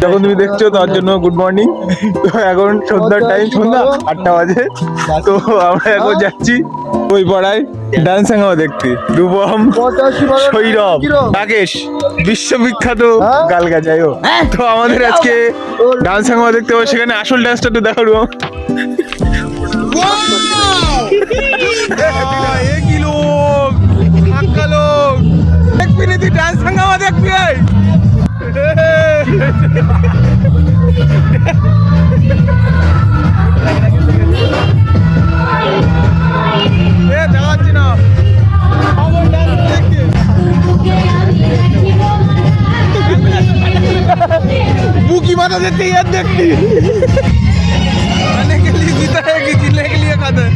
যখন তুমি দেখছো তার জন্য গুড মর্নিং। তো এখন সন্ধ্যার টাইম, সন্ধ্যা 8টা বাজে। তো আমরা এখন যাচ্ছি ওই পাড়ায় ডান্স হাঙ্গামা দেখতে। রূপম, সৌরভ, রাকেশ, বিশ্ববিখ্যাত গাল গাজায়। তো আমাদের আজকে ডান্স হাঙ্গামা দেখতে হবে, সেখানে আসল ডান্সটা তো দেখো রূপম। কি লোক, ফাঁকা লোক, দেখবি না তুই ডান্স হাঙ্গামা দেখবি? দেখাচ্ছি না বুকি মাথা দেখতে ইয়ার দেখবি, মানে গেলি জিতা है कि जिले के लिए खाता है।